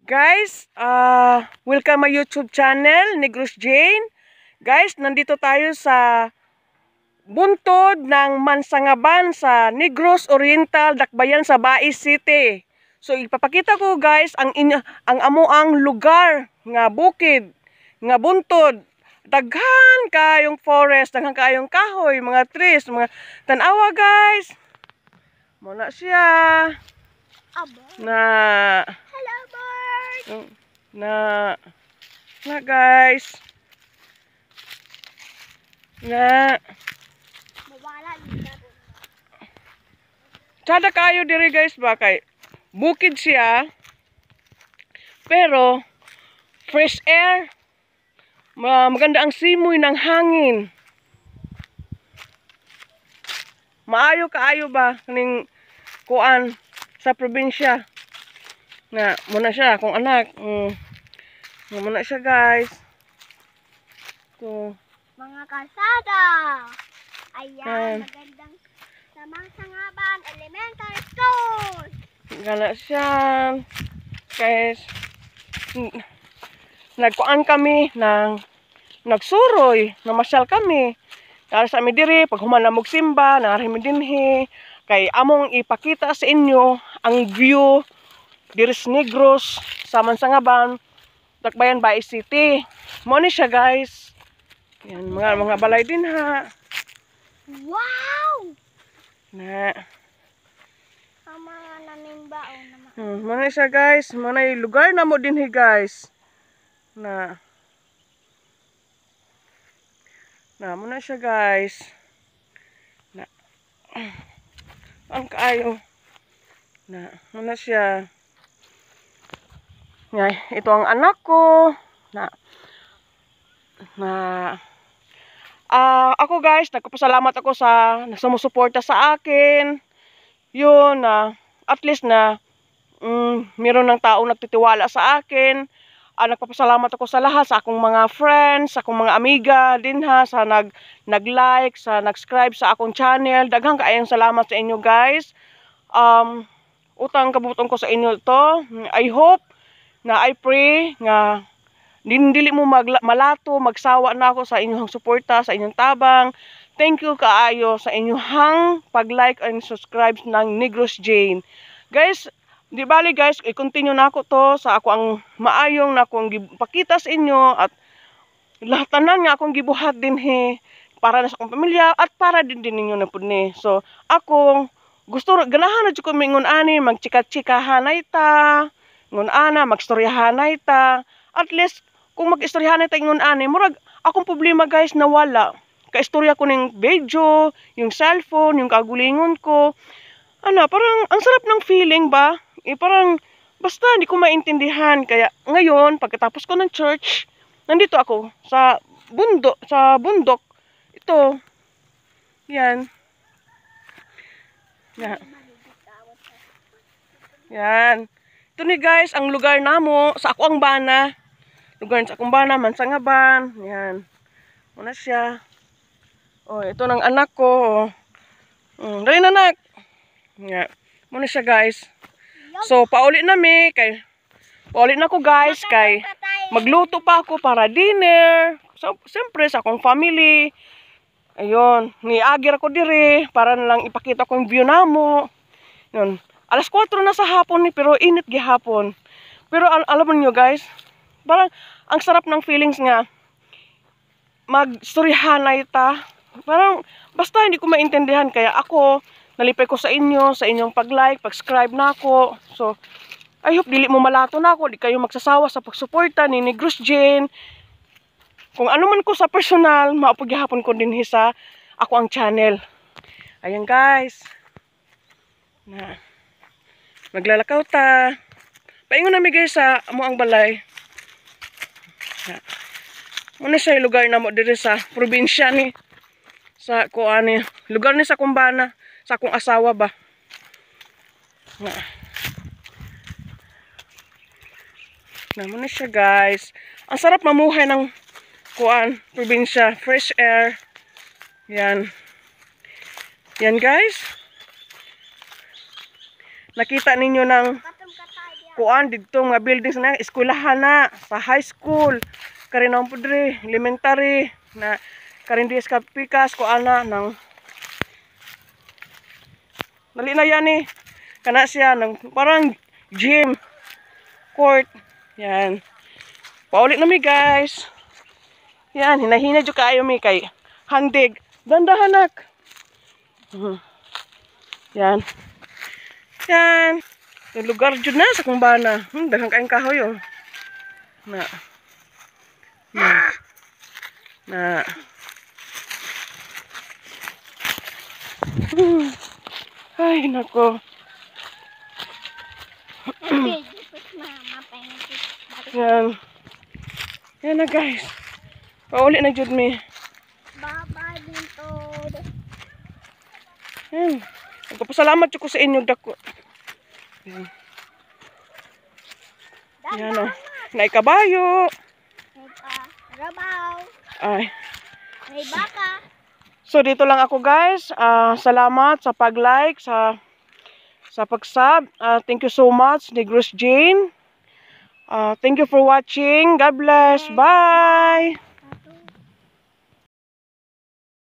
Guys, welcome my YouTube channel, Negros Jane. Guys, nandito tayo sa buntod ng Mansangaban sa Negros Oriental, Dakbayan sa Bais City. So ipapakita ko guys ang amuang lugar nga bukid, nga buntod. Daghan kayong forest, daghan kayong kahoy, mga trees, mga tanawa guys. Muna siya. Na Hello, bird! na guys Mawala dito. tsada kayo diri guys ba kay bukid siya pero fresh air, maganda ang simoy ng hangin, maayo kaayo ba ning kuan sa probinsya na muna siya kung anak muna siya guys. So Mga kalsada. Ayan, Ayan. magandang sa Mansangaban Elementary School. gala siya guys. Nagkuan kami ng nagsuroy, namasyal kami. Para sa amin diri, pag humanamog simba, narimi dinhi, kay among ipakita sa inyo ang view diri sa Negros, sa Mansangaban, Dakbayan Bais City. Mo ni siya guys. Yan, mga balay din ha. Wow! Na. Ang mga nanimbaon naman. Mo ni siya guys, mo na lugar na mo dinhi guys. Na muna siya guys. Ang kaayo. Muna siya. Ito ang anak ko. Ako guys, nagpapasalamat ako sa sumusuporta sa akin. Yun at least meron ng taong nagtitiwala sa akin. Nagpapasalamat ako sa lahat, sa akong mga friends, sa akong mga amiga din ha, sa nag-like, sa nag-subscribe sa akong channel. Daghang kaayong salamat sa inyo guys. Utang kabuton ko sa inyo to. I hope I pray nga dili mo malato, magsawa na ako sa inyong suporta, sa inyong tabang. Thank you kaayo sa inyong pag-like and subscribe ng Negros Jane. Guys, di bali guys, i-continue na ako to sa ako ang maayong na akong gipakita sa inyo at lahat tanan nga akong gibuhat din para na sa akong pamilya at para din ninyo na pud ni. So, ako gusto ganahan na jud ko mingon ani magchika-chikahan ta. Ngun ana magstoryahan ta. At least kung mag-istoryahan ta ingon ani, murag akong problema guys nawala. Kaistorya ko ning video, yung cellphone, yung kagulingon ko. Parang ang sarap ng feeling ba? Parang basta hindi ko maintindihan. Kaya ngayon, pagkatapos ko ng church, nandito ako sa bundok. Ito. Yan. Yan. Ito ni guys, ang lugar namo sa ako ang bana. Lugar sa akong bana, Mansangaban. Yan. Muna siya. Ito ng anak ko. Dali na anak. Yan. Muna siya guys. So, paulit na ko guys, kay magluto pa ako para dinner. So, siyempre sa akong family. Ayun, niagir ako diri para na lang ipakita ko yung view namo. Yun. Alas 4 na sa hapon pero init gihapon. Pero alam niyo guys, parang ang sarap ng feelings nga magstoryahan ta. Parang basta hindi ko maintindihan kaya ako nalipay ko sa inyong pag-like, pag-subscribe na ako. So, I hope dili mo malato na ako, di kayo magsasawa sa pagsuporta ni Negros Jane. Kung ano man ko sa personal, maapaghihapon ko din sa ako ang channel. Ayan guys. Maglalakaw ta. Paingon nami guys sa amo ang balay. Muna siya lugar na mo diri sa probinsya ni sa kuan lugar ni sa kumbana, sa akong asawa ba. Muna siya guys. Ang sarap mamuhay ng kuan, probinsya, fresh air. Yan. Yan guys. Nakita ninyo ng kuan dito mga buildings na eskwelahan na sa high school kari na pudre elementary na karin di sa pikas kuan na nang dali na yan eh kana siya nang parang gym court yan paulit na mi guys yan hinahina jud kaayo mi kay handig dandahanak yan yan yung lugar jud na sa kumbana. Daghang kaing kahoy oh. Na. Na. Ay nako. Okay, just mama pengen. Yan. Yan na guys. Pauli na jud mi. Bye-bye dito. Yan. Nagpapasalamat jud ko sa inyo dako. Yan. Yan o. May kabayo. May karabaw. Ay. May baka. So dito lang ako guys. Salamat sa pag-like, sa pag-sub. Thank you so much, Negros Jane. Thank you for watching. God bless. Bye.